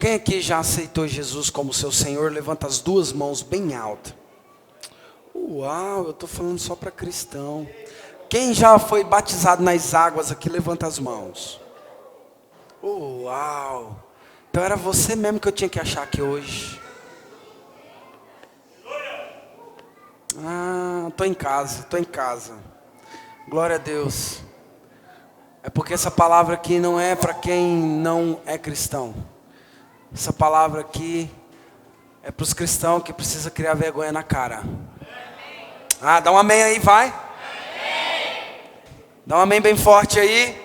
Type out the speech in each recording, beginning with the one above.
Quem aqui já aceitou Jesus como seu Senhor? Levanta as duas mãos bem alto. Uau, eu estou falando só para cristão. Quem já foi batizado nas águas aqui, levanta as mãos. Uau, então era você mesmo que eu tinha que achar aqui hoje. Estou em casa. Glória a Deus. É porque essa palavra aqui não é para quem não é cristão. Essa palavra aqui é para os cristãos que precisam criar vergonha na cara. Dá um amém aí, vai. Dá um amém bem forte aí.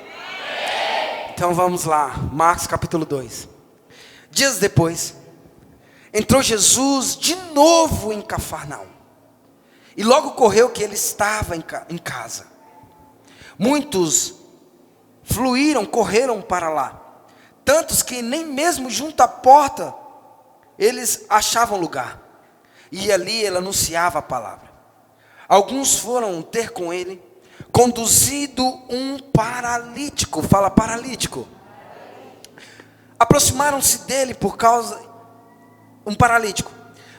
Então vamos lá, Marcos capítulo 2. Dias depois, entrou Jesus de novo em Cafarnaum. E logo ocorreu que ele estava em casa. Muitos correram para lá. Tantos que nem mesmo junto à porta eles achavam lugar. E ali ele anunciava a palavra. Alguns foram ter com ele, conduzido um paralítico. Fala, paralítico. Aproximaram-se dele um paralítico,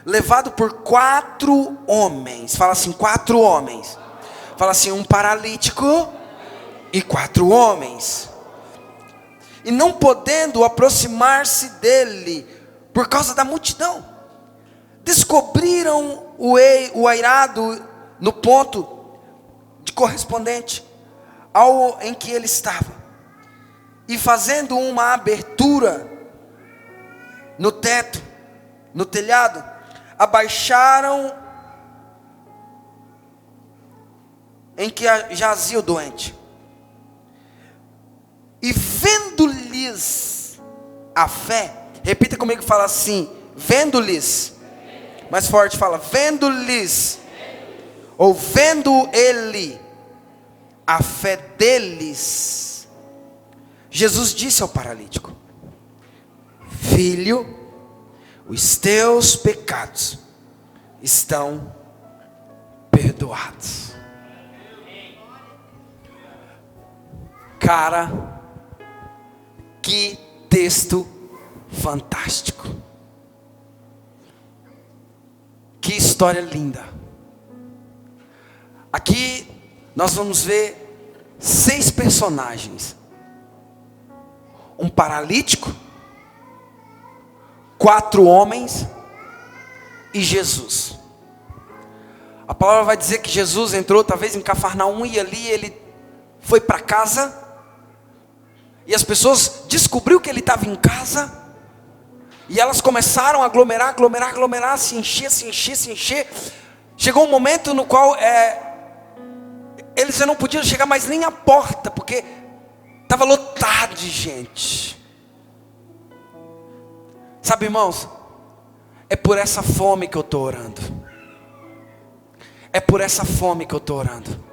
levado por 4 homens. Fala assim, 4 homens. Fala assim, um paralítico e 4 homens. E não podendo aproximar-se dele por causa da multidão, descobriram o eirado no ponto de correspondente ao em que ele estava. E fazendo uma abertura no teto, no telhado, abaixaram em que jazia o doente. E vendo-lhes a fé, repita comigo, fala assim, vendo-lhes, mais forte, fala, vendo-lhes, ou vendo ele, a fé deles, Jesus disse ao paralítico: filho, os teus pecados estão perdoados. Cara, que texto fantástico. Que história linda. Aqui nós vamos ver 6 personagens. Um paralítico, 4 homens e Jesus. A palavra vai dizer que Jesus entrou talvez em Cafarnaum e ali ele foi para casa. E as pessoas descobriram que ele estava em casa. E elas começaram a aglomerar, se encher. Chegou um momento no qual eles já não podiam chegar mais nem à porta, porque estava lotado de gente. Sabe, irmãos, é por essa fome que eu estou orando. É por essa fome que eu estou orando.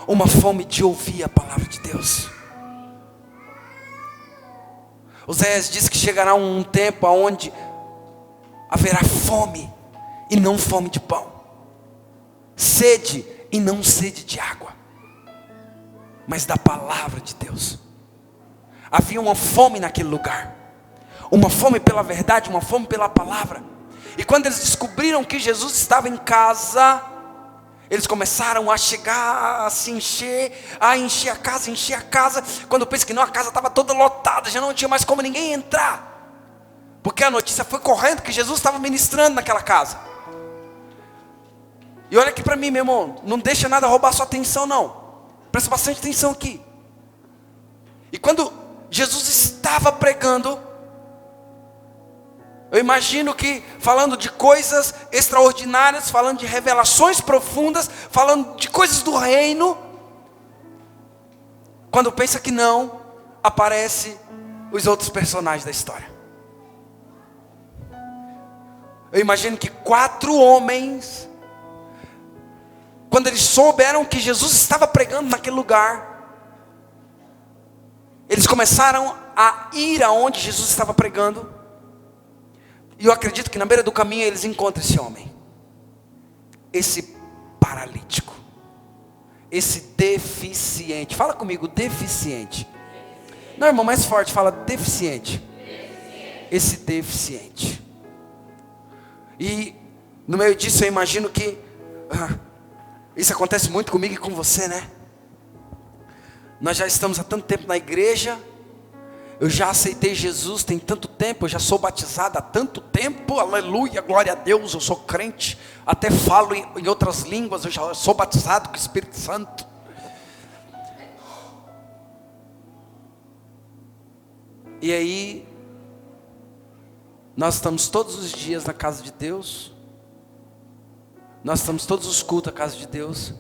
Uma fome de ouvir a palavra de Deus. Oséias diz que chegará um tempo onde haverá fome e não fome de pão, sede e não sede de água, mas da palavra de Deus. Havia uma fome naquele lugar, uma fome pela verdade, uma fome pela palavra. E quando eles descobriram que Jesus estava em casa, eles começaram a chegar, a se encher, a encher a casa. Quando pensa que não, a casa estava toda lotada, já não tinha mais como ninguém entrar, porque a notícia foi correndo que Jesus estava ministrando naquela casa. E olha aqui para mim, meu irmão, não deixa nada roubar sua atenção não, presta bastante atenção aqui. E quando Jesus estava pregando, eu imagino que falando de coisas extraordinárias, falando de revelações profundas, falando de coisas do reino, quando pensa que não, aparece os outros personagens da história. Eu imagino que 4 homens, quando eles souberam que Jesus estava pregando naquele lugar, eles começaram a ir aonde Jesus estava pregando. E eu acredito que na beira do caminho eles encontram esse homem, esse paralítico, esse deficiente. Fala comigo, deficiente. Não, irmão, mais forte, fala deficiente. esse deficiente. E no meio disso eu imagino que isso acontece muito comigo e com você, né? Nós já estamos há tanto tempo na igreja, eu já aceitei Jesus tem tanto tempo, eu já sou batizado há tanto tempo, aleluia, glória a Deus, eu sou crente, até falo em outras línguas, eu já sou batizado com o Espírito Santo. E aí, nós estamos todos os dias na casa de Deus, nós estamos todos os cultos na casa de Deus,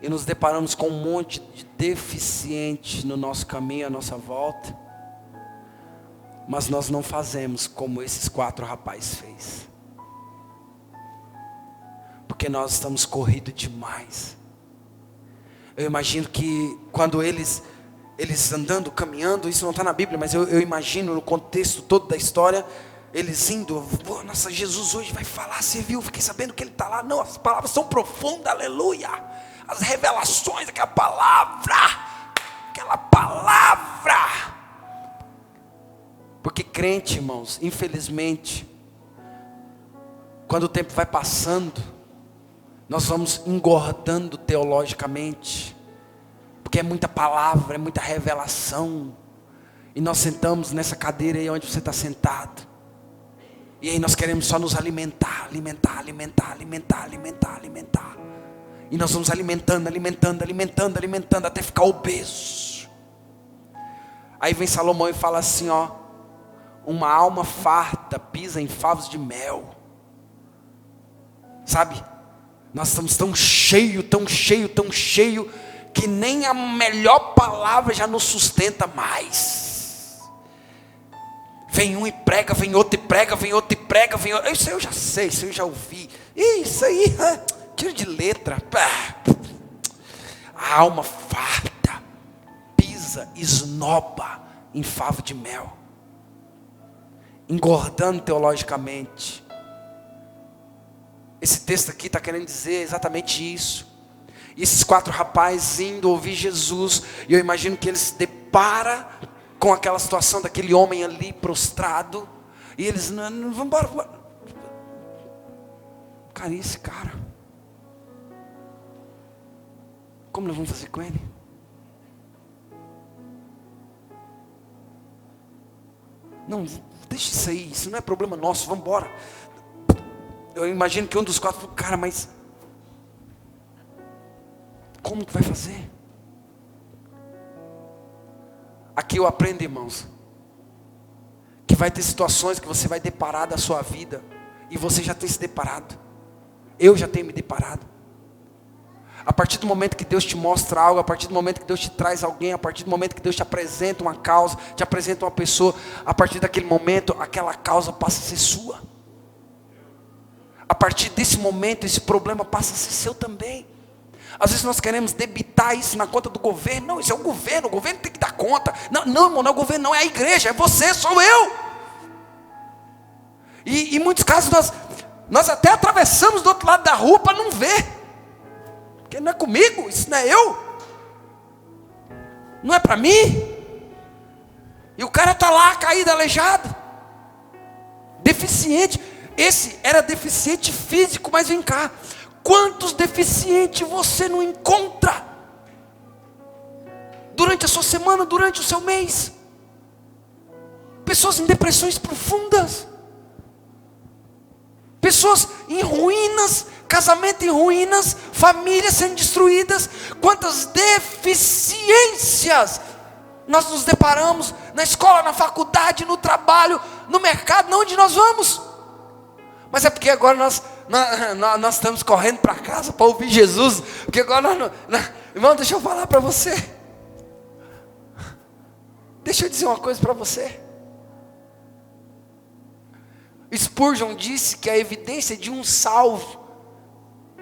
e nos deparamos com um monte de deficiente no nosso caminho, à nossa volta, mas nós não fazemos como esses 4 rapazes fez, porque nós estamos corridos demais. Eu imagino que quando eles andando, caminhando, isso não está na Bíblia, mas eu imagino no contexto todo da história, eles indo, nossa, Jesus hoje vai falar, você viu, fiquei sabendo que ele está lá, não, as palavras são profundas, aleluia, as revelações, aquela palavra, porque crente, irmãos, infelizmente, quando o tempo vai passando, nós vamos engordando teologicamente, porque é muita palavra, é muita revelação, e nós sentamos nessa cadeira aí onde você está sentado, e aí nós queremos só nos alimentar, e nós vamos alimentando, até ficar obeso. Aí vem Salomão e fala assim, uma alma farta pisa em favos de mel. Sabe, nós estamos tão cheio, que nem a melhor palavra já nos sustenta mais. Vem um e prega, vem outro e prega, vem outro. Isso aí eu já sei, isso aí eu já ouvi. Isso aí, tiro de letra. A alma farta pisa, esnoba em favo de mel, engordando teologicamente. Esse texto aqui está querendo dizer exatamente isso. E esses 4 rapazes indo ouvir Jesus, e eu imagino que eles se deparam com aquela situação daquele homem ali prostrado, e eles, não, vamos embora. Cara, e esse cara? Como nós vamos fazer com ele? Não, deixa isso aí, isso não é problema nosso, vamos embora. Eu imagino que um dos 4 falou, cara, mas como que vai fazer? Aqui eu aprendo, irmãos, que vai ter situações que você vai deparar da sua vida, e você já tem se deparado, eu já tenho me deparado. A partir do momento que Deus te mostra algo, a partir do momento que Deus te traz alguém, a partir do momento que Deus te apresenta uma causa, te apresenta uma pessoa, a partir daquele momento, aquela causa passa a ser sua. A partir desse momento, esse problema passa a ser seu também. Às vezes nós queremos debitar isso na conta do governo. Não, isso é o governo tem que dar conta. Não, irmão, não é o governo, não, é a igreja, é você, sou eu. E em muitos casos nós até atravessamos do outro lado da rua para não ver. Porque não é comigo, isso não é eu. Não é para mim. E o cara está lá, caído, aleijado, deficiente. Esse era deficiente físico, mas vem cá, quantos deficientes você não encontra durante a sua semana, durante o seu mês? Pessoas em depressões profundas, pessoas em ruínas, casamento em ruínas, famílias sendo destruídas. Quantas deficiências nós nos deparamos na escola, na faculdade, no trabalho, no mercado, onde nós vamos. Mas é porque agora nós estamos correndo para casa para ouvir Jesus. Porque agora irmão, deixa eu falar para você. Deixa eu dizer uma coisa para você. Spurgeon disse que a evidência de um salvo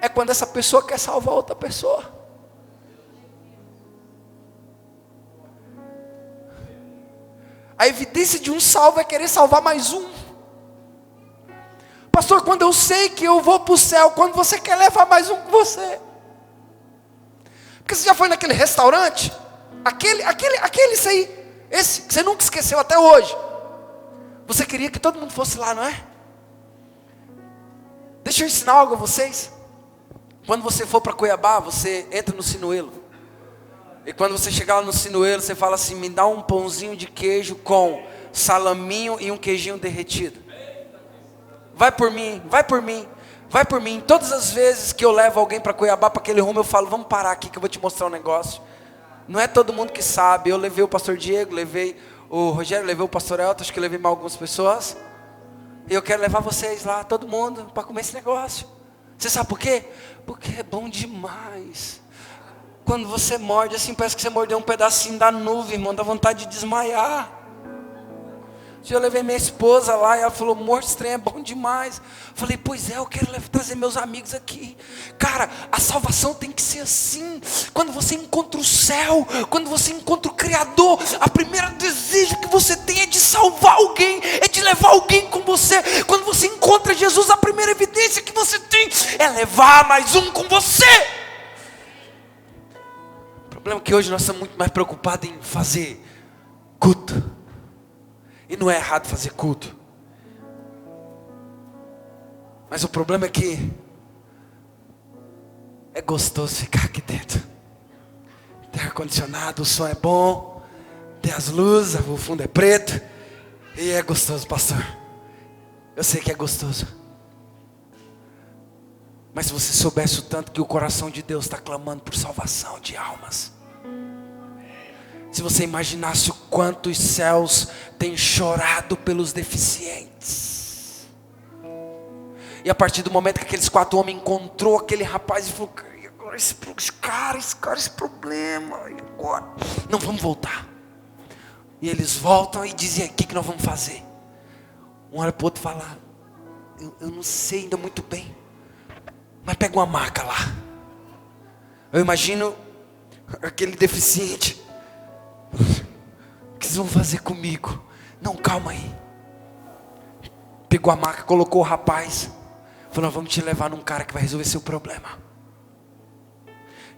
é quando essa pessoa quer salvar outra pessoa. A evidência de um salvo é querer salvar mais um. Pastor, quando eu sei que eu vou para o céu, quando você quer levar mais um com você. Porque você já foi naquele restaurante, aquele isso aí, esse que você nunca esqueceu até hoje. Você queria que todo mundo fosse lá, não é? Deixa eu ensinar algo a vocês. Quando você for para Cuiabá, você entra no Sinuelo. E quando você chegar lá no Sinuelo, você fala assim: me dá um pãozinho de queijo com salaminho e um queijinho derretido. Vai por mim, vai por mim, vai por mim. Todas as vezes que eu levo alguém para Cuiabá, para aquele rumo, eu falo: vamos parar aqui que eu vou te mostrar um negócio. Não é todo mundo que sabe. Eu levei o pastor Diego, levei o Rogério, levei o pastor Elton, acho que levei mais algumas pessoas. E eu quero levar vocês lá, todo mundo, para comer esse negócio. Você sabe por quê? Porque é bom demais. Quando você morde assim, parece que você mordeu um pedacinho da nuvem, irmão, dá vontade de desmaiar. Eu levei minha esposa lá e ela falou: amor, esse trem é bom demais. Falei: pois é, eu quero trazer meus amigos aqui. Cara, a salvação tem que ser assim. Quando você encontra o céu, quando você encontra o Criador, a primeira desejo que você tem é de salvar alguém, é de levar alguém com você. Quando você encontra Jesus, a primeira evidência que você tem é levar mais um com você. O problema é que hoje nós estamos muito mais preocupados em fazer culto. E não é errado fazer culto. Mas o problema é que é gostoso ficar aqui dentro. Tem ar-condicionado, o som é bom, tem as luzes, o fundo é preto. E é gostoso, pastor. Eu sei que é gostoso. Mas se você soubesse o tanto que o coração de Deus está clamando por salvação de almas. Se você imaginasse o quanto os céus têm chorado pelos deficientes. E a partir do momento que aqueles 4 homens encontrou aquele rapaz e falou: agora esse problema, agora não vamos voltar. E eles voltam e dizem: o que nós vamos fazer? Um olha para o outro e fala: eu não sei ainda muito bem, mas pega uma maca lá. Eu imagino aquele deficiente: o que vocês vão fazer comigo? Não, calma aí. Pegou a maca, colocou o rapaz, falou: nós vamos te levar num cara que vai resolver seu problema.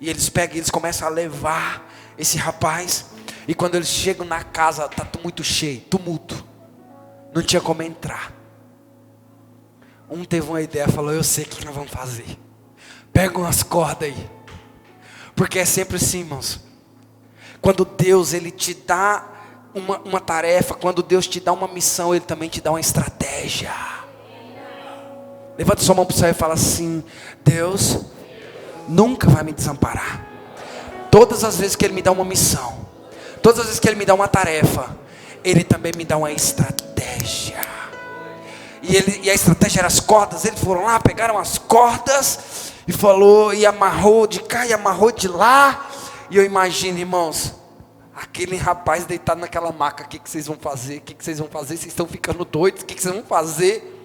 E eles pegam, eles começam a levar esse rapaz. E quando eles chegam na casa, está muito cheio, tumulto, não tinha como entrar. Um teve uma ideia, falou: eu sei o que nós vamos fazer. Pega umas cordas aí. Porque é sempre assim, irmãos. Quando Deus ele te dá uma tarefa, quando Deus te dá uma missão, Ele também te dá uma estratégia. Levanta sua mão para o céu e fala assim: Deus nunca vai me desamparar. Todas as vezes que Ele me dá uma missão, todas as vezes que Ele me dá uma tarefa, Ele também me dá uma estratégia. E a estratégia era as cordas. Eles foram lá, pegaram as cordas e falou, e amarrou de cá e amarrou de lá. E eu imagino, irmãos, aquele rapaz deitado naquela maca: o que vocês vão fazer? O que vocês vão fazer? Vocês estão ficando doidos? O que vocês vão fazer?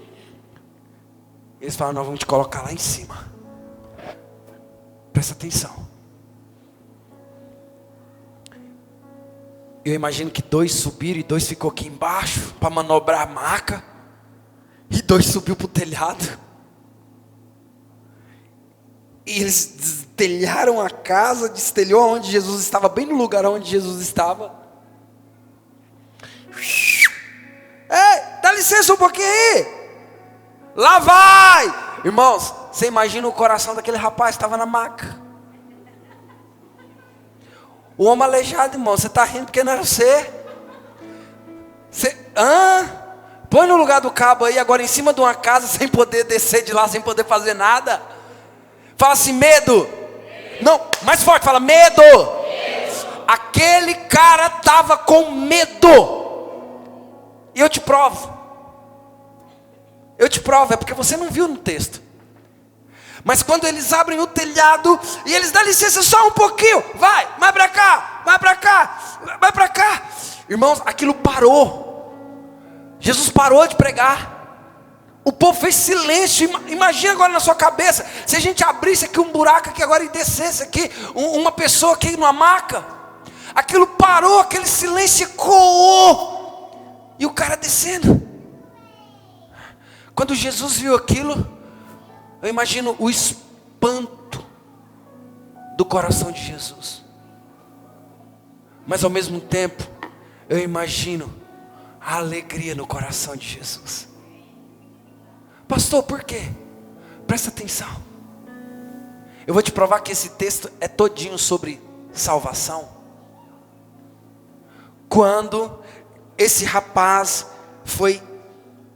Eles falaram: nós vamos te colocar lá em cima. Presta atenção. Eu imagino que 2 subiram e 2 ficou aqui embaixo para manobrar a maca. E 2 subiu para o telhado. E eles destelharam a casa, destelhou onde Jesus estava, bem no lugar onde Jesus estava. Ei, dá licença um pouquinho aí. Lá vai. Irmãos, você imagina o coração daquele rapaz que estava na maca. O homem aleijado, irmão, você está rindo porque não era você. Põe no lugar do cabo aí, agora em cima de uma casa, sem poder descer de lá, sem poder fazer nada. Fala assim: medo. Não, mais forte, fala: medo. Aquele cara estava com medo. E eu te provo, é porque você não viu no texto. Mas quando eles abrem o telhado, e eles dão licença só um pouquinho, vai, mais para cá, vai para cá, vai para cá. Irmãos, aquilo parou. Jesus parou de pregar. O povo fez silêncio. Imagina agora na sua cabeça, se a gente abrisse aqui um buraco aqui agora e descesse aqui uma pessoa aqui numa maca. Aquilo parou, aquele silêncio ecoou. E o cara descendo. Quando Jesus viu aquilo, eu imagino o espanto do coração de Jesus. Mas ao mesmo tempo, eu imagino a alegria no coração de Jesus. Pastor, por quê? Presta atenção. Eu vou te provar que esse texto é todinho sobre salvação. Quando esse rapaz foi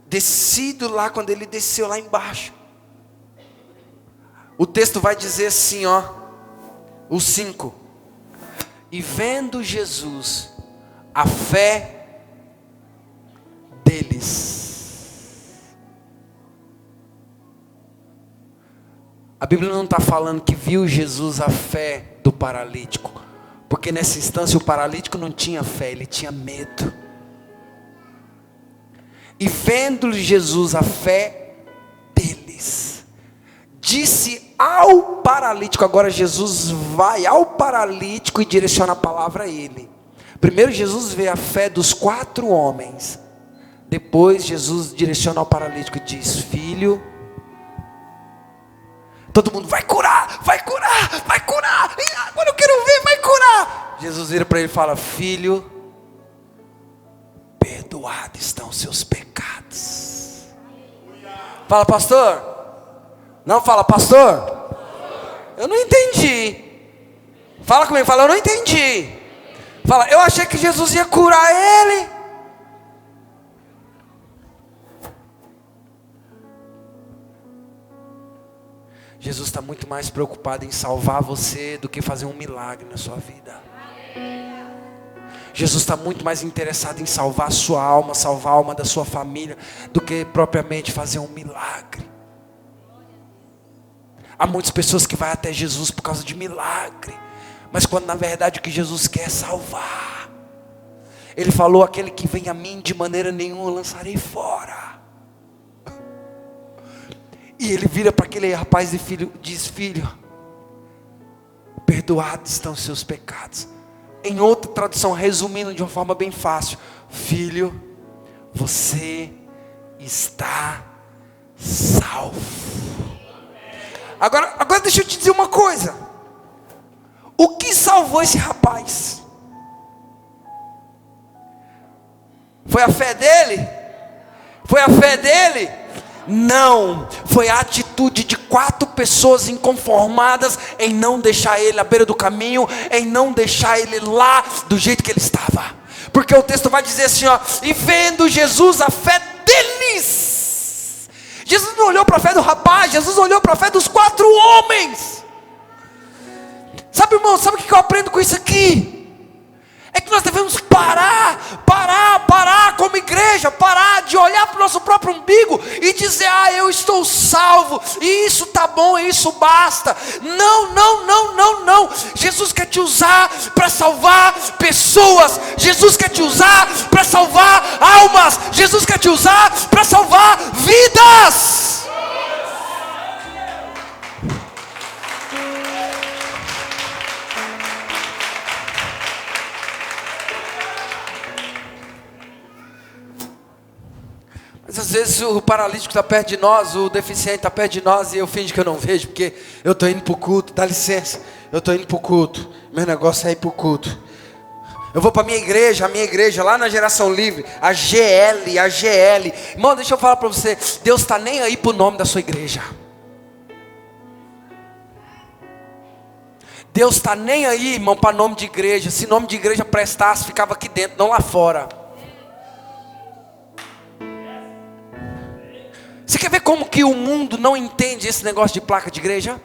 descido lá, quando ele desceu lá embaixo, o texto vai dizer assim, ó, o 5. E vendo Jesus a fé deles. A Bíblia não está falando que viu Jesus a fé do paralítico, porque nessa instância o paralítico não tinha fé, ele tinha medo. E vendo Jesus a fé deles, disse ao paralítico. Agora Jesus vai ao paralítico e direciona a palavra a ele. Primeiro Jesus vê a fé dos 4 homens. Depois Jesus direciona ao paralítico e diz: filho. Todo mundo vai curar, vai curar, vai curar. Agora eu quero ver, vai curar. Jesus vira para ele e fala: filho, perdoados estão os seus pecados. Fala, pastor. Não, fala, pastor. Eu não entendi. Fala comigo, fala, eu não entendi. Fala, eu achei que Jesus ia curar ele. Jesus está muito mais preocupado em salvar você do que fazer um milagre na sua vida. Jesus está muito mais interessado em salvar a sua alma, salvar a alma da sua família, do que propriamente fazer um milagre. Há muitas pessoas que vão até Jesus por causa de milagre, mas quando na verdade o que Jesus quer é salvar. Ele falou: aquele que vem a mim de maneira nenhuma eu lançarei fora. E ele vira para aquele rapaz e diz: filho, perdoados estão os seus pecados. Em outra tradução, resumindo de uma forma bem fácil: filho, você está salvo. Agora deixa eu te dizer uma coisa. O que salvou esse rapaz? Foi a fé dele? Foi a fé dele? Não, foi a atitude de 4 pessoas inconformadas em não deixar ele à beira do caminho, em não deixar ele lá do jeito que ele estava. Porque o texto vai dizer assim, ó: e vendo Jesus a fé deles. Jesus não olhou para a fé do rapaz, Jesus olhou para a fé dos 4 homens. Sabe, irmão, sabe o que eu aprendo com isso aqui? É que nós devemos parar como igreja, parar de olhar para o nosso próprio umbigo e dizer: ah, eu estou salvo, e isso está bom, e isso basta. Não. Jesus quer te usar para salvar pessoas. Jesus quer te usar para salvar almas. Jesus quer te usar para salvar vidas. Mas às vezes o paralítico está perto de nós, o deficiente está perto de nós, e eu finjo que eu não vejo, porque eu estou indo para o culto. Dá licença, eu estou indo para o culto. Meu negócio é ir para o culto. Eu vou para a minha igreja lá na Geração Livre, a GL. Irmão, deixa eu falar para você, Deus está nem aí para o nome da sua igreja. Deus está nem aí, irmão, para nome de igreja. Se nome de igreja prestasse, ficava aqui dentro, não lá fora. Você quer ver como que o mundo não entende esse negócio de placa de igreja?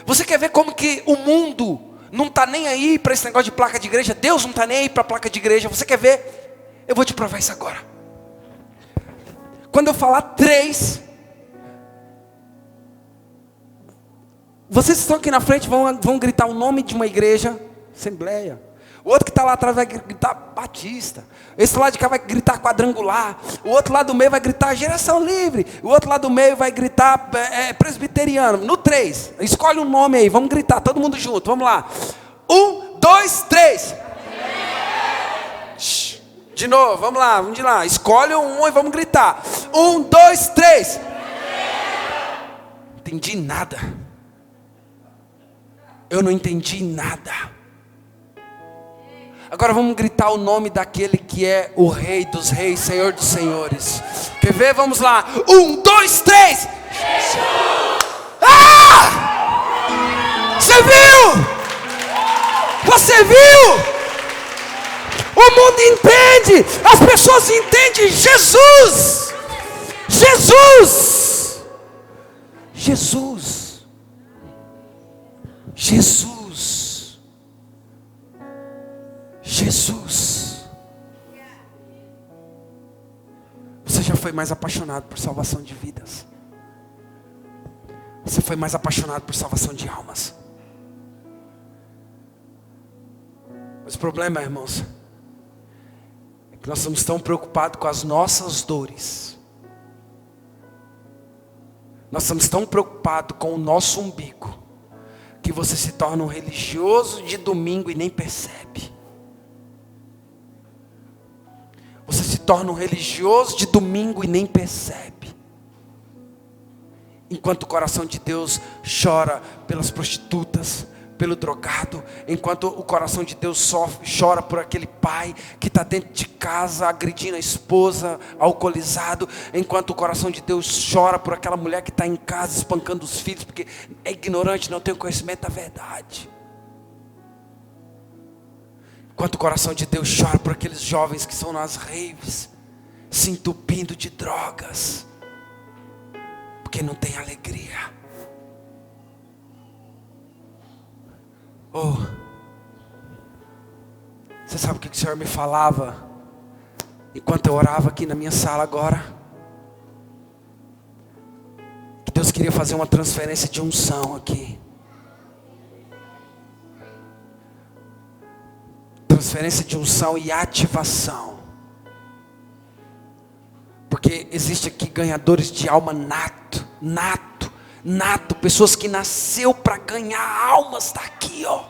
Você quer ver como que o mundo não está nem aí para esse negócio de placa de igreja? Deus não está nem aí para a placa de igreja. Você quer ver? Eu vou te provar isso agora. Quando eu falar 3, vocês que estão aqui na frente vão gritar o nome de uma igreja, Assembleia. O outro que está lá atrás vai gritar Batista. Esse lado de cá vai gritar Quadrangular. O outro lado do meio vai gritar Geração Livre. O outro lado do meio vai gritar Presbiteriano. No 3, escolhe um nome aí, vamos gritar todo mundo junto, vamos lá. 1, 2, 3. De novo, vamos lá, escolhe um e vamos gritar. 1, 2, 3. Entendi nada. Eu não entendi nada. Agora vamos gritar o nome daquele que é o Rei dos Reis, Senhor dos Senhores. Quer ver? Vamos lá. 1, 2, 3. Ah! Você viu? Você viu? O mundo entende. As pessoas entendem. Jesus. Jesus. Jesus. Jesus. Jesus. Você já foi mais apaixonado por salvação de vidas? Você foi mais apaixonado por salvação de almas? Mas o problema, irmãos, é que nós estamos tão preocupados com as nossas dores. Nós estamos tão preocupados com o nosso umbigo, que você se torna um religioso de domingo e nem percebe. Você se torna um religioso de domingo e nem percebe. Enquanto o coração de Deus chora pelas prostitutas, pelo drogado, enquanto o coração de Deus chora por aquele pai que está dentro de casa agredindo a esposa, alcoolizado, enquanto o coração de Deus chora por aquela mulher que está em casa espancando os filhos, porque é ignorante, não tem o conhecimento da verdade. Enquanto o coração de Deus chora por aqueles jovens que são nas raves, se entupindo de drogas, porque não tem alegria. Oh, você sabe o que o Senhor me falava enquanto eu orava aqui na minha sala agora? Que Deus queria fazer uma transferência de unção aqui. Transferência de unção e ativação. Porque existe aqui ganhadores de alma nato, pessoas que nasceu para ganhar almas, está aqui, ó.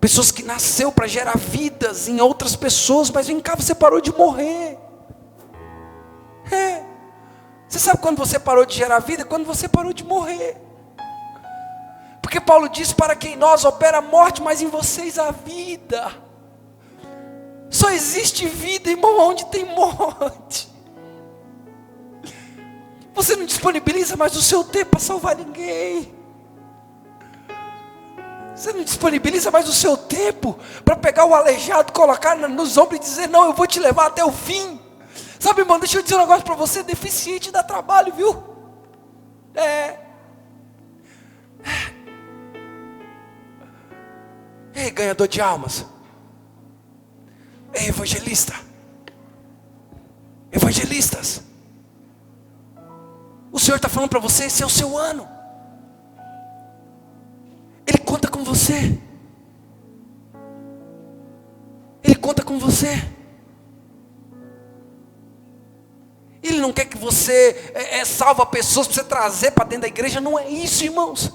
Pessoas que nasceu para gerar vidas em outras pessoas, mas vem cá, você parou de morrer. Você sabe quando você parou de gerar vida? Quando você parou de morrer. Porque Paulo diz: para que em nós opera a morte, mas em vocês a vida. Só existe vida, irmão, onde tem morte. Você não disponibiliza mais o seu tempo para salvar ninguém. Você não disponibiliza mais o seu tempo para pegar o aleijado, colocar nos ombros e dizer: não, eu vou te levar até o fim. Sabe, irmão, deixa eu dizer um negócio para você: deficiente dá trabalho, viu? Ei, ganhador de almas. Ei, evangelista. Evangelistas. O Senhor está falando para você: esse é o seu ano. Ele conta com você. Ele conta com você. Ele não quer que você salva pessoas para você trazer para dentro da igreja. Não é isso, irmãos.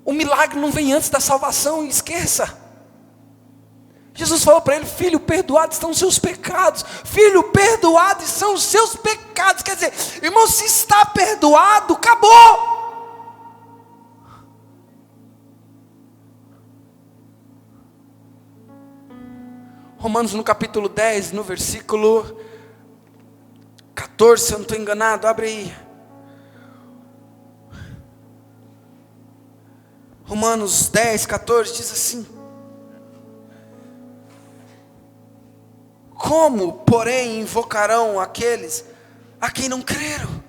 O milagre não vem antes da salvação, esqueça. Jesus falou para ele: filho, perdoados estão os seus pecados. Filho, perdoados são os seus pecados. Quer dizer, irmão, se está perdoado, acabou. Romanos no capítulo 10, no versículo 14, se eu não estou enganado, abre aí. Romanos 10, 14 diz assim: como, porém, invocarão aqueles a quem não creram?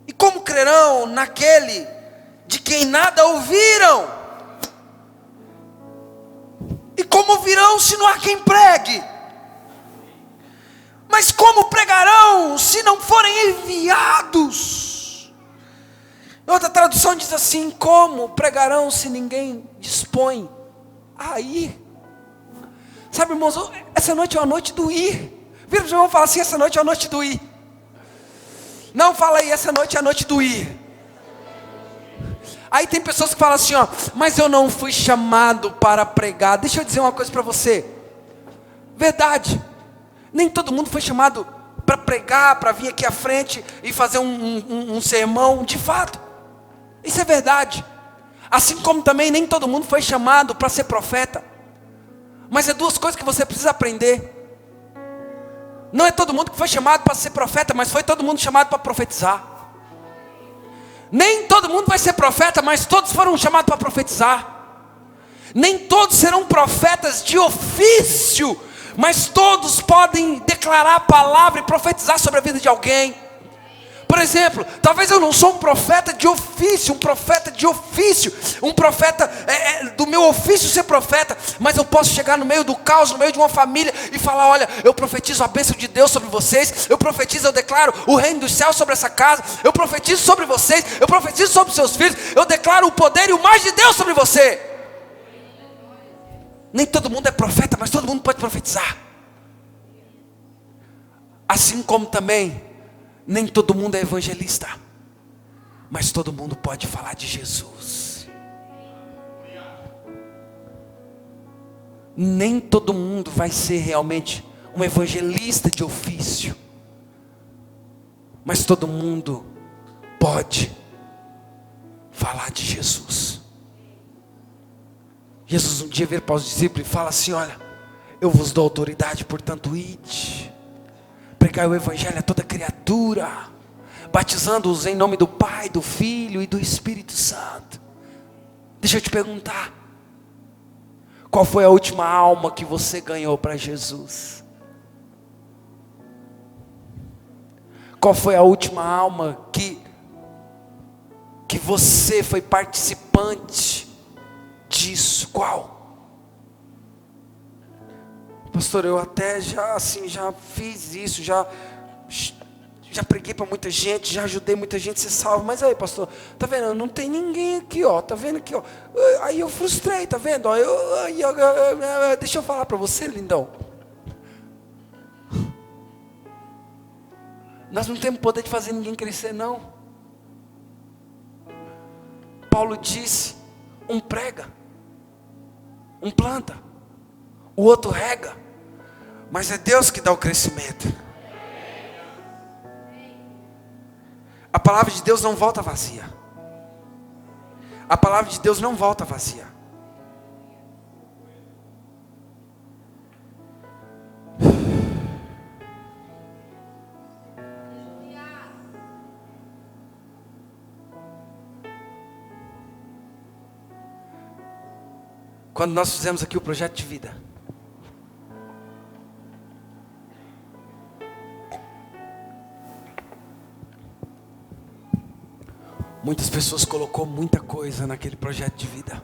E como crerão naquele de quem nada ouviram? E como virão se não há quem pregue? Mas como pregarão se não forem enviados? Outra tradução diz assim: como pregarão se ninguém dispõe a ir? Sabe, irmãos, essa noite é a noite do ir. Vira para o irmão e fala assim: essa noite é a noite do ir. Não, fala aí: essa noite é a noite do ir. Aí tem pessoas que falam assim, ó: mas eu não fui chamado para pregar. Deixa eu dizer uma coisa para você. Verdade, nem todo mundo foi chamado para pregar, para vir aqui à frente e fazer um sermão, de fato. Isso é verdade. Assim como também nem todo mundo foi chamado para ser profeta. Mas é duas coisas que você precisa aprender. Não é todo mundo que foi chamado para ser profeta, mas foi todo mundo chamado para profetizar. Nem todo mundo vai ser profeta, mas todos foram chamados para profetizar. Nem todos serão profetas de ofício, mas todos podem declarar a palavra e profetizar sobre a vida de alguém. Por exemplo, talvez eu não sou um profeta de ofício, um profeta do meu ofício ser profeta, mas eu posso chegar no meio do caos, no meio de uma família e falar: olha, eu profetizo a bênção de Deus sobre vocês, eu profetizo, eu declaro o reino dos céus sobre essa casa, eu profetizo sobre vocês, eu profetizo sobre seus filhos, eu declaro o poder e o mais de Deus sobre você. Nem todo mundo é profeta, mas todo mundo pode profetizar. Assim como também nem todo mundo é evangelista, mas todo mundo pode falar de Jesus. Nem todo mundo vai ser realmente um evangelista de ofício, mas todo mundo pode falar de Jesus. Jesus um dia vira para os discípulos e fala assim: olha, eu vos dou autoridade, portanto ide, pregai o evangelho a toda criatura, batizando-os em nome do Pai, do Filho e do Espírito Santo. Deixa eu te perguntar, qual foi a última alma que você ganhou para Jesus? Qual foi a última alma que você foi participante disso? Qual? Pastor, eu até já fiz isso, já preguei para muita gente, já ajudei muita gente a ser salvo. Mas aí, pastor, tá vendo? Não tem ninguém aqui, ó. Tá vendo aqui, ó? Aí eu frustrei, tá vendo? Ó, deixa eu falar para você, lindão. Nós não temos poder de fazer ninguém crescer, não. Paulo disse: um prega, um planta, o outro rega, mas é Deus que dá o crescimento. A palavra de Deus não volta vazia. A palavra de Deus não volta vazia. Quando nós fizemos aqui o projeto de vida, muitas pessoas colocou muita coisa naquele projeto de vida,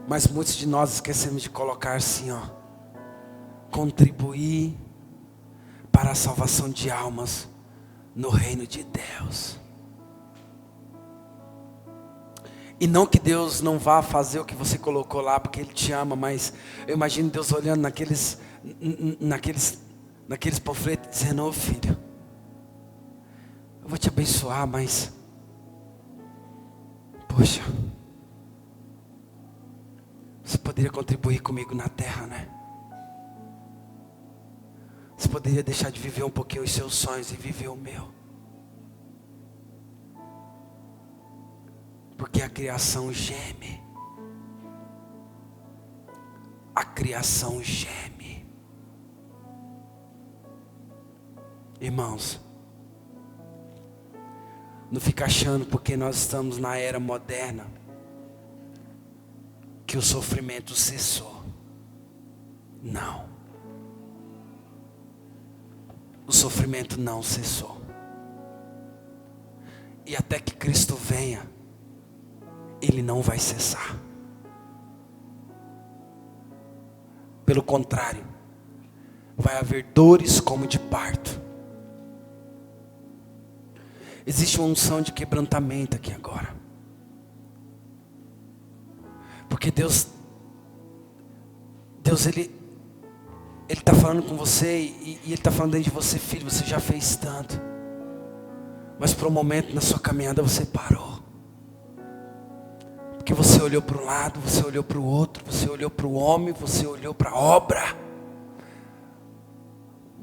mas muitos de nós esquecemos de colocar assim, ó: contribuir para a salvação de almas no reino de Deus. E não que Deus não vá fazer o que você colocou lá, porque Ele te ama, mas eu imagino Deus olhando naqueles panfletos, dizendo: ô filho, eu vou te abençoar, mas poxa, você poderia contribuir comigo na terra, né? Você poderia deixar de viver um pouquinho os seus sonhos e viver o meu. Porque a criação geme. A criação geme. Irmãos, não fica achando porque nós estamos na era moderna que o sofrimento cessou. Não. O sofrimento não cessou. E até que Cristo venha, ele não vai cessar. Pelo contrário, vai haver dores como de parto. Existe uma unção de quebrantamento aqui agora. Porque Deus ele está falando com você e Ele está falando dentro de você: filho, você já fez tanto, mas por um momento na sua caminhada você parou. Porque você olhou para um lado, você olhou para o outro, você olhou para o homem, você olhou para a obra.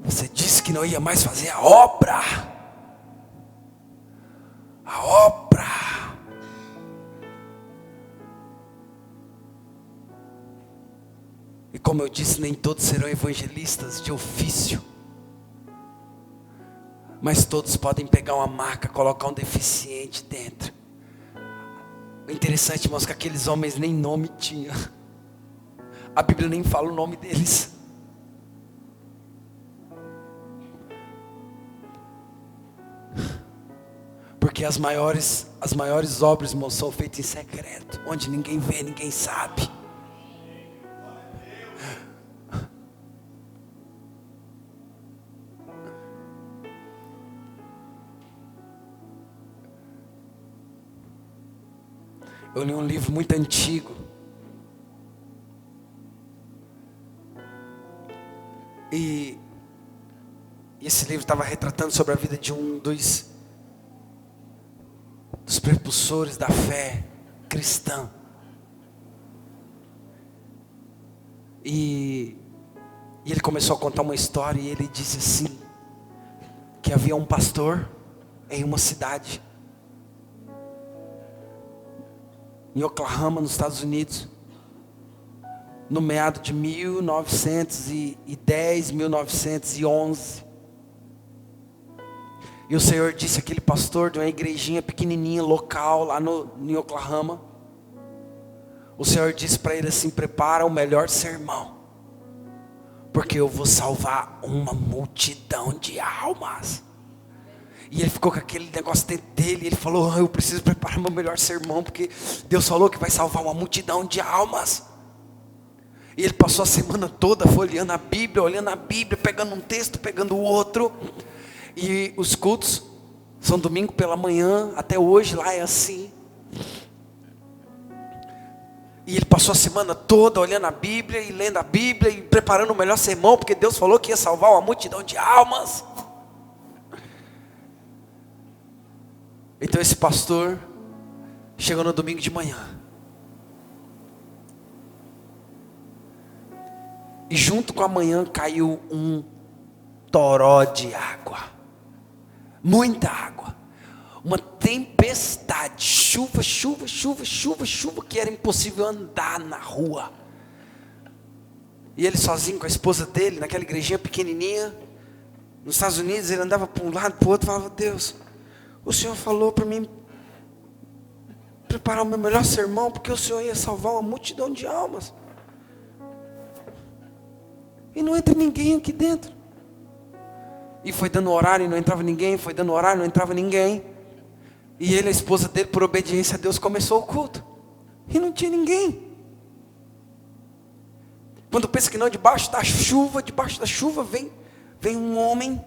Você disse que não ia mais fazer a obra. A obra. E como eu disse, nem todos serão evangelistas de ofício. Mas todos podem pegar uma maca, colocar um deficiente dentro. O interessante, irmãos, que aqueles homens nem nome tinham. A Bíblia nem fala o nome deles. Porque as maiores obras, irmãos, são feitas em secreto, onde ninguém vê, ninguém sabe. Eu li um livro muito antigo. E esse livro estava retratando sobre a vida de um dos prepulsores da fé cristã. E ele começou a contar uma história e ele disse assim, que havia um pastor em uma cidade, em Oklahoma, nos Estados Unidos, no meado de 1910, 1911. E o Senhor disse àquele pastor de uma igrejinha pequenininha, local, lá em Oklahoma. O Senhor disse para ele assim: prepara o melhor sermão, porque eu vou salvar uma multidão de almas. E ele ficou com aquele negócio dentro dele, e ele falou: eu preciso preparar meu melhor sermão, porque Deus falou que vai salvar uma multidão de almas. E ele passou a semana toda folheando a Bíblia, olhando a Bíblia, pegando um texto, pegando o outro. E os cultos são domingo pela manhã, até hoje lá é assim. E ele passou a semana toda olhando a Bíblia e lendo a Bíblia e preparando o melhor sermão, porque Deus falou que ia salvar uma multidão de almas. Então esse pastor chegou no domingo de manhã, e junto com a manhã caiu um toró de água, muita água, uma tempestade, chuva, que era impossível andar na rua. E ele sozinho com a esposa dele, naquela igrejinha pequenininha, nos Estados Unidos, ele andava para um lado, para o outro, falava: Deus, o Senhor falou para mim preparar o meu melhor sermão, porque o Senhor ia salvar uma multidão de almas, e não entra ninguém aqui dentro. E foi dando horário e não entrava ninguém, foi dando horário e não entrava ninguém. E ele e a esposa dele, por obediência a Deus, começou o culto, e não tinha ninguém. Quando pensa que não, debaixo da chuva vem um homem,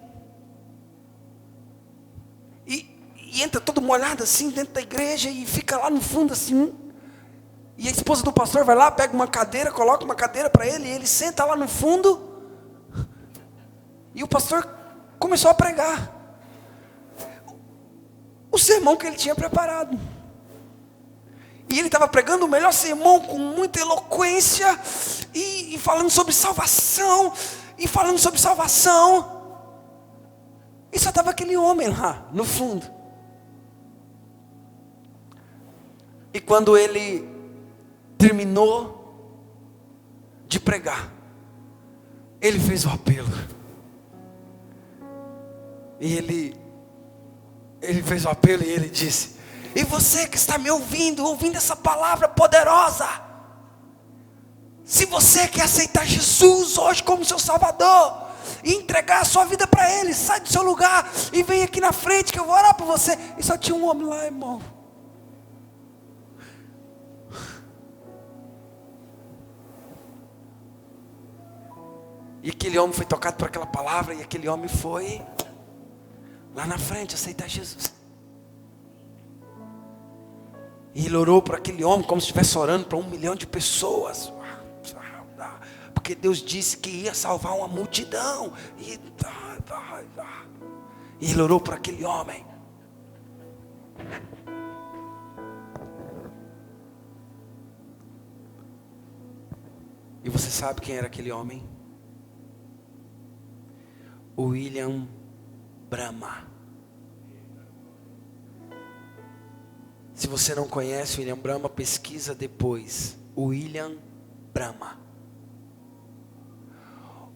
e entra todo molhado assim dentro da igreja, e fica lá no fundo assim. E a esposa do pastor vai lá, pega uma cadeira, coloca uma cadeira para ele, e ele senta lá no fundo. E o pastor começou a pregar o sermão que ele tinha preparado. E ele estava pregando o melhor sermão, com muita eloquência, e falando sobre salvação, e só estava aquele homem lá no fundo. E quando ele terminou de pregar, ele fez o apelo. E ele fez o apelo e ele disse: e você que está me ouvindo essa palavra poderosa, se você quer aceitar Jesus hoje como seu Salvador, e entregar a sua vida para Ele, sai do seu lugar e vem aqui na frente que eu vou orar por você. E só tinha um homem lá, irmão. E aquele homem foi tocado por aquela palavra, e aquele homem foi lá na frente aceitar Jesus. E ele orou por aquele homem como se estivesse orando para 1 milhão de pessoas, porque Deus disse que ia salvar uma multidão. E ele orou por aquele homem. E você sabe quem era aquele homem? William Branham. Se você não conhece William Branham, pesquisa depois. William Branham,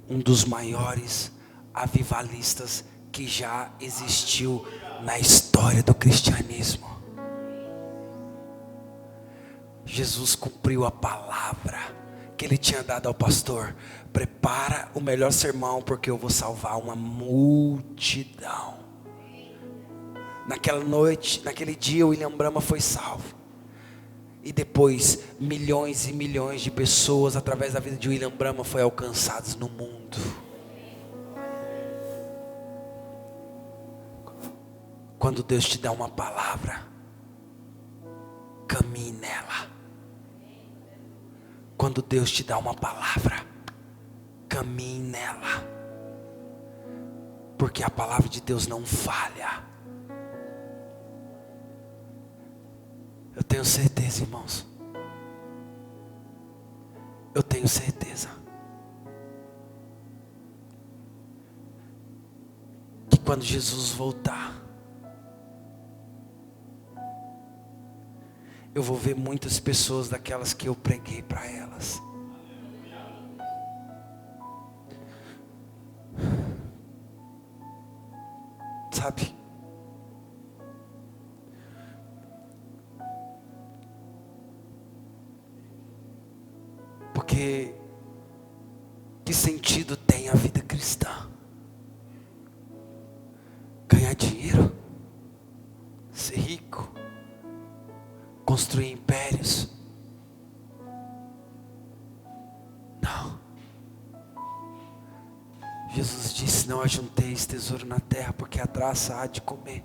um dos maiores avivalistas que já existiu na história do cristianismo. Jesus cumpriu a palavra que ele tinha dado ao pastor: prepara o melhor sermão, porque eu vou salvar uma multidão. Naquela noite, naquele dia, William Branham foi salvo. E depois, milhões e milhões de pessoas, através da vida de William Branham, foram alcançadas no mundo. Quando Deus te dá uma palavra, caminhe nela. Quando Deus te dá uma palavra, caminhe nela. Porque a palavra de Deus não falha. Eu tenho certeza, irmãos. Eu tenho certeza que quando Jesus voltar, eu vou ver muitas pessoas daquelas que eu preguei para elas. Sabe? Porque que sentido tem a vida cristã? Ganhar dinheiro, ser rico, construir impérios? Não. Jesus disse: não ajunteis tesouro na terra, porque a traça há de comer.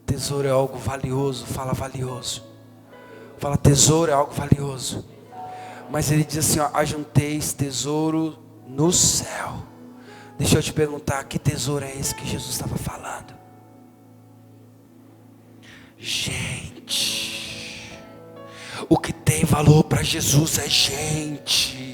Tesouro é algo valioso. Fala valioso. Fala tesouro é algo valioso. Mas ele diz assim, ó: ajunteis tesouro no céu. Deixa eu te perguntar, que tesouro é esse que Jesus estava falando? Gente, o que tem valor para Jesus é gente.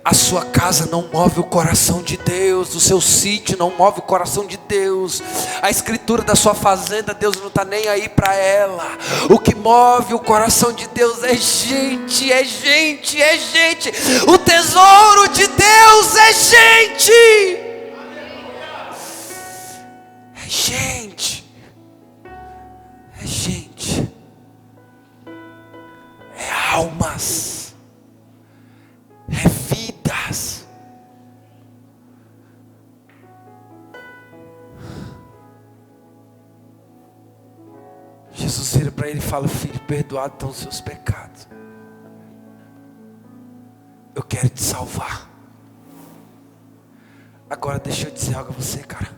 A sua casa não move o coração de Deus. O seu sítio não move o coração de Deus. A escritura da sua fazenda, Deus não está nem aí para ela. O que move o coração de Deus é gente, é gente, é gente. O tesouro de Deus é gente. É gente. É gente. É almas. É vidas. Jesus vira para ele e fala: filho, perdoados estão os seus pecados. Eu quero te salvar. Agora deixa eu dizer algo a você, cara.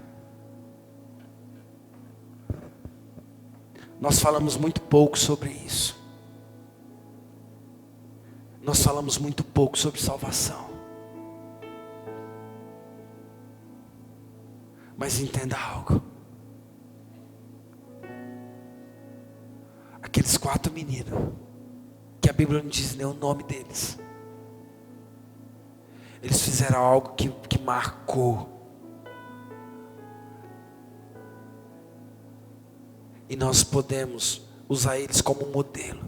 Nós falamos muito pouco sobre isso. Nós falamos muito pouco sobre salvação. Mas entenda algo. Aqueles 4 meninos, que a Bíblia não diz nem o nome deles, eles fizeram algo que marcou. E nós podemos usar eles como modelo.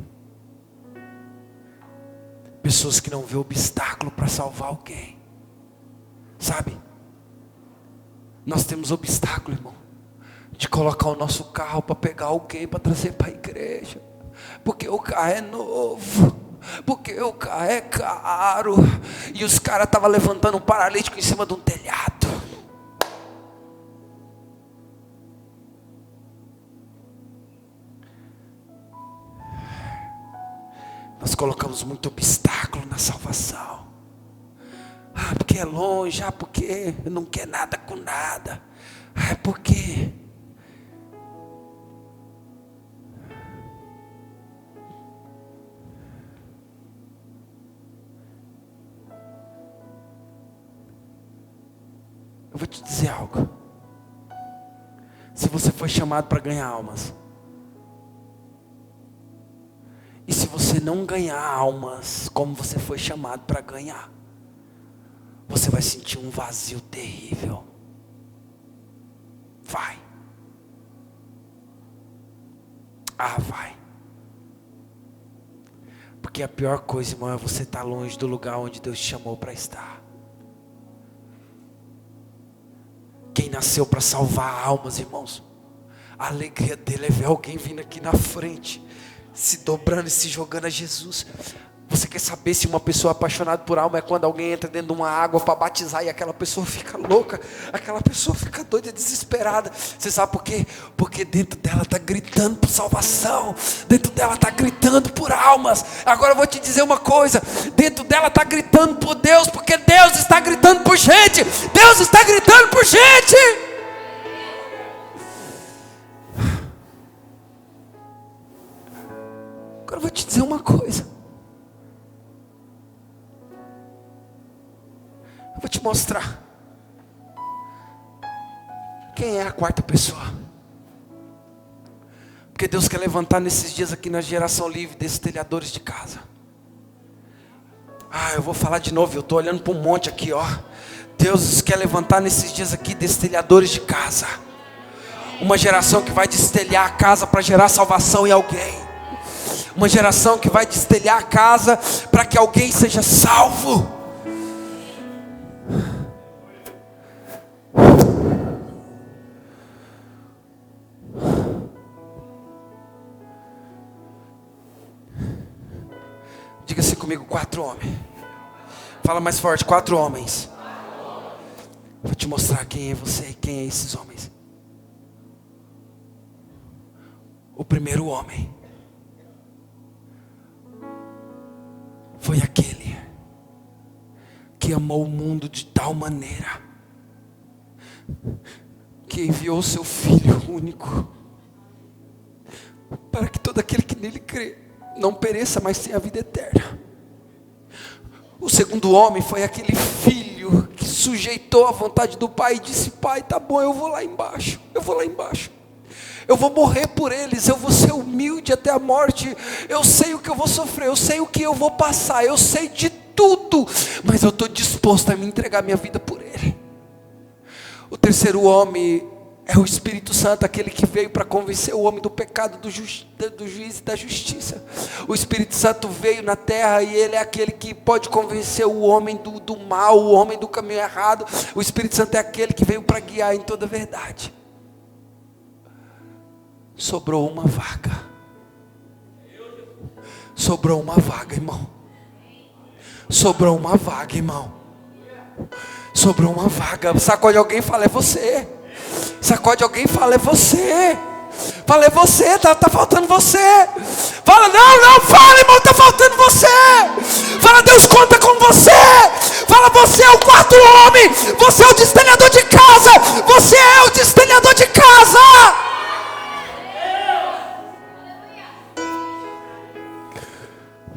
Pessoas que não vê obstáculo para salvar alguém. Sabe? Nós temos obstáculo, irmão, de colocar o nosso carro para pegar alguém para trazer para a igreja. Porque o carro é novo. Porque o carro é caro. E os caras estavam levantando um paralítico em cima de um telhado. Nós colocamos muito obstáculo na salvação. Ah, porque é longe. Ah, porque não quer nada com nada. Ah, porque... Eu vou te dizer algo. Se você foi chamado para ganhar almas, e se você você não ganhar almas como você foi chamado para ganhar, você vai sentir um vazio terrível. Vai. Vai. Porque a pior coisa, irmão, é você estar longe do lugar onde Deus te chamou para estar. Quem nasceu para salvar almas, irmãos, a alegria dele é ver alguém vindo aqui na frente, se dobrando e se jogando a Jesus. Você quer saber se uma pessoa apaixonada por alma é quando alguém entra dentro de uma água para batizar e aquela pessoa fica louca, aquela pessoa fica doida, desesperada. Você sabe por quê? Porque dentro dela está gritando por salvação, dentro dela está gritando por almas. Agora eu vou te dizer uma coisa, dentro dela está gritando por Deus, porque Deus está gritando por gente, Deus está gritando por gente. Agora eu vou te dizer uma coisa, eu vou te mostrar quem é a quarta pessoa. Porque Deus quer levantar nesses dias aqui na Geração Livre desses telhadores de casa. Eu vou falar de novo, eu estou olhando para um monte aqui, ó. Deus quer levantar nesses dias aqui desses telhadores de casa. Uma geração que vai destelhar a casa para gerar salvação em alguém. Uma geração que vai destelhar a casa para que alguém seja salvo. Diga-se comigo, 4 homens. Fala mais forte, 4 homens. Vou te mostrar quem é você e quem é esses homens. O primeiro homem foi aquele que amou o mundo de tal maneira que enviou seu Filho único, para que todo aquele que nele crê não pereça, mas tenha a vida eterna. O segundo homem foi aquele filho que sujeitou a vontade do pai e disse: Pai, tá bom, eu vou lá embaixo, eu vou morrer por eles, eu vou ser humilde até a morte, eu sei o que eu vou sofrer, eu sei o que eu vou passar, eu sei de tudo, mas eu estou disposto a me entregar minha vida por ele. O terceiro homem é o Espírito Santo, aquele que veio para convencer o homem do pecado, do juiz e da justiça. O Espírito Santo veio na terra e ele é aquele que pode convencer o homem do mal, o homem do caminho errado. O Espírito Santo é aquele que veio para guiar em toda a verdade. Sobrou uma vaga. Sobrou uma vaga, irmão. Sobrou uma vaga, irmão. Sobrou uma vaga. Sacode alguém e fala: é você. Sacode alguém e fala: é você. Fala: é você, tá faltando você. Fala: não, fala, irmão, tá faltando você. Fala: Deus conta com você. Fala: você é o quarto homem. Você é o destelhador de casa. Você é o destelhador de casa.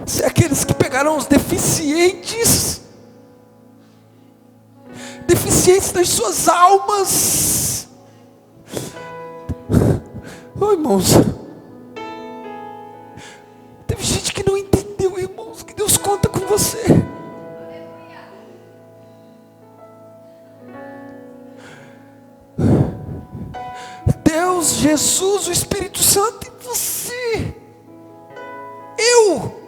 Você é aqueles que pegaram os deficientes das suas almas. Irmãos, teve gente que não entendeu, irmãos, que Deus conta com você. Deus, Jesus, o Espírito Santo e você. Eu.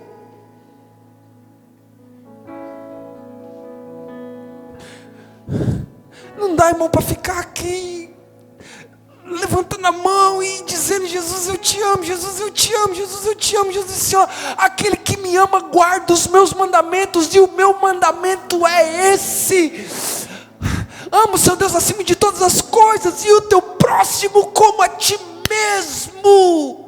Não dá, irmão, para ficar aqui levantando a mão e dizendo: Jesus, eu te amo, Jesus, eu te amo, Jesus, eu te amo. Jesus disse: ó, aquele que me ama guarda os meus mandamentos, e o meu mandamento é esse: ama o seu Deus acima de todas as coisas, e o teu próximo como a ti mesmo.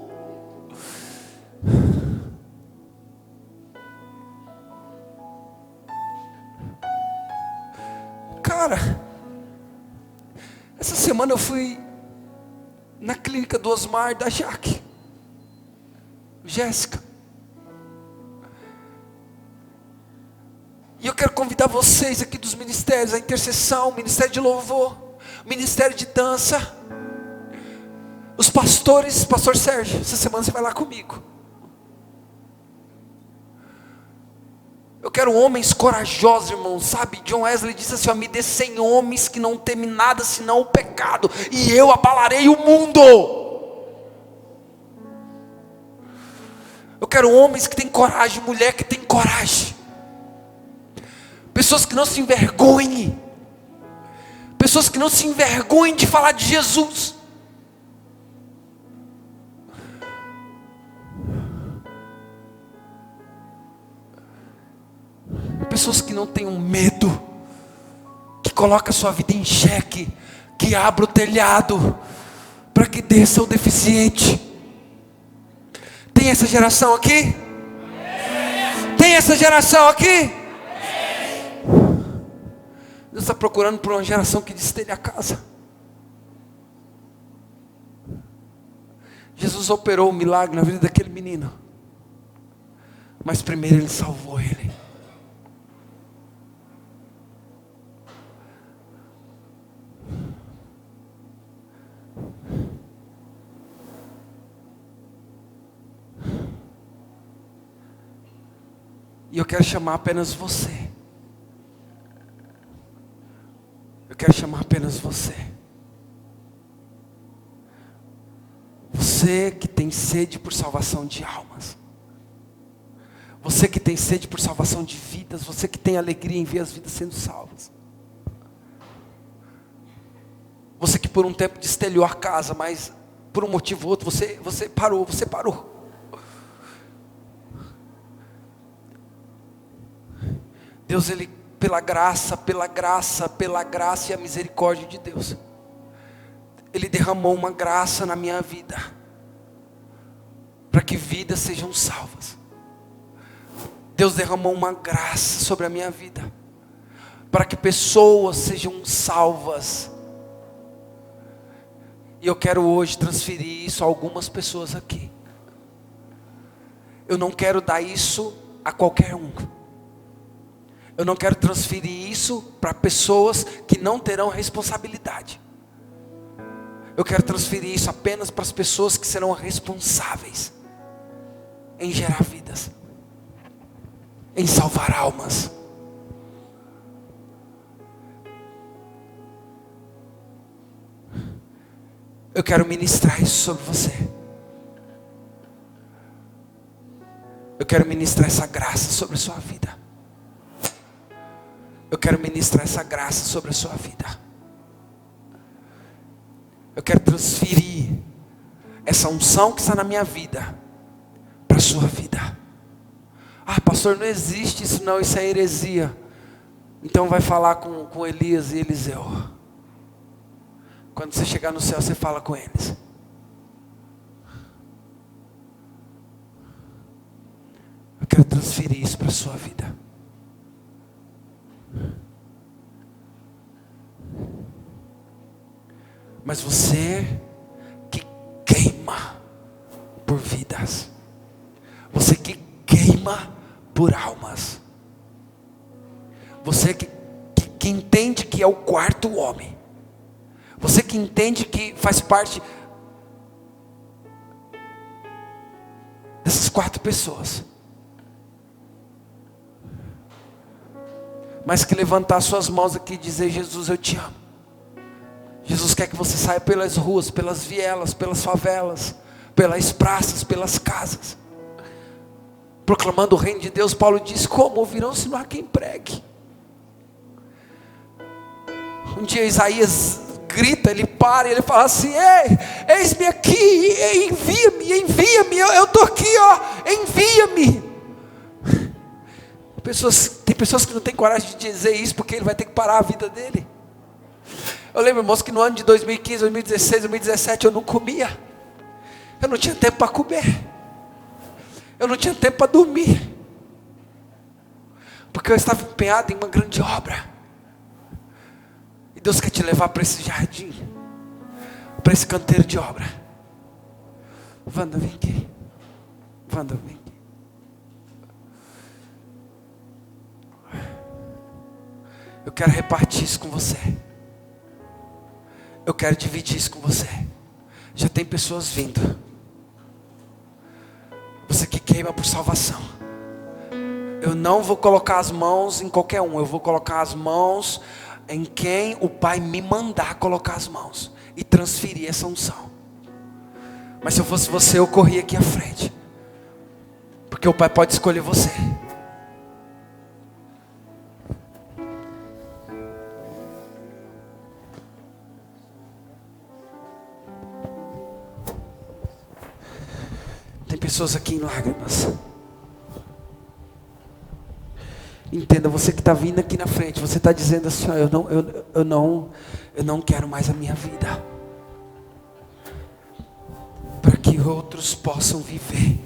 Cara, essa semana eu fui na clínica do Osmar e da Jaque, Jéssica, e eu quero convidar vocês aqui dos ministérios, a intercessão, o ministério de louvor, o ministério de dança, os pastores. Pastor Sérgio, essa semana você vai lá comigo. Eu quero homens corajosos, irmão, sabe? John Wesley disse assim, me dê 100 homens que não temem nada senão o pecado, e eu abalarei o mundo. Eu quero homens que têm coragem, mulher que tem coragem. Pessoas que não se envergonhem. Pessoas que não se envergonhem de falar de Jesus. Pessoas que não tenham medo, que colocam a sua vida em xeque, que abra o telhado para que desça o deficiente. Tem essa geração aqui? Tem essa geração aqui? Deus está procurando por uma geração que destelha a casa. Jesus operou um milagre na vida daquele menino, mas primeiro Ele salvou ele. E eu quero chamar apenas você. Eu quero chamar apenas você. Você que tem sede por salvação de almas. Você que tem sede por salvação de vidas. Você que tem alegria em ver as vidas sendo salvas. Você que por um tempo destelhou a casa, mas por um motivo ou outro você parou. Deus, Ele, pela graça e a misericórdia de Deus, Ele derramou uma graça na minha vida, para que vidas sejam salvas. Deus derramou uma graça sobre a minha vida, para que pessoas sejam salvas. E eu quero hoje transferir isso a algumas pessoas aqui. Eu não quero dar isso a qualquer um. Eu não quero transferir isso para pessoas que não terão responsabilidade. Eu quero transferir isso apenas para as pessoas que serão responsáveis em gerar vidas, em salvar almas. Eu quero ministrar isso sobre você. Eu quero ministrar essa graça sobre a sua vida. Eu quero ministrar essa graça sobre a sua vida. Eu quero transferir essa unção que está na minha vida para a sua vida. Ah, pastor, não existe isso não, isso é heresia. Então vai falar com Elias e Eliseu. Quando você chegar no céu, você fala com eles. Eu quero transferir isso para a sua vida. Mas você que queima por vidas, você que queima por almas, você que entende que é o quarto homem, você que entende que faz parte dessas 4 pessoas, mas que levantar suas mãos aqui e dizer: Jesus, eu te amo. Jesus quer que você saia pelas ruas, pelas vielas, pelas favelas, pelas praças, pelas casas, proclamando o reino de Deus. Paulo diz: como ouvirão se não há quem pregue? Um dia Isaías grita, ele para e ele fala assim: ei, eis-me aqui, envia-me, eu estou aqui, ó, envia-me. Tem pessoas que não têm coragem de dizer isso, porque ele vai ter que parar a vida dele. Eu lembro, irmãos, que no ano de 2015, 2016, 2017 eu não comia. Eu não tinha tempo para comer. Eu não tinha tempo para dormir. Porque eu estava empenhado em uma grande obra. E Deus quer te levar para esse jardim, para esse canteiro de obra. Wanda, vem aqui. Wanda, vem aqui. Eu quero repartir isso com você. Eu quero dividir isso com você. Já tem pessoas vindo. Você que queima por salvação. eu não vou colocar as mãos em qualquer um. Eu vou colocar as mãos em quem o Pai me mandar colocar as mãos e transferir essa unção. Mas se eu fosse você, eu corria aqui à frente, porque o Pai pode escolher você. Tem pessoas aqui em lágrimas. Entenda, você que está vindo aqui na frente, você está dizendo assim: eu não quero mais a minha vida, para que outros possam viver.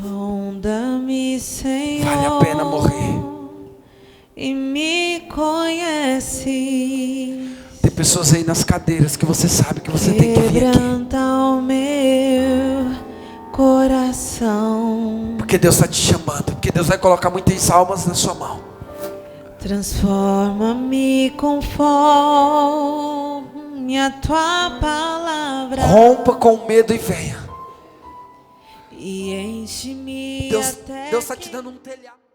Sonda-me, Senhor, vale a pena morrer. E me conhece. Tem pessoas aí nas cadeiras que você sabe que você tem que vir aqui. Quebranta o meu coração. Porque Deus está te chamando. Porque Deus vai colocar muitas almas na sua mão. Transforma-me conforme a tua palavra. Rompa com o medo e venha. E enche-me Deus até está te dando um telhado.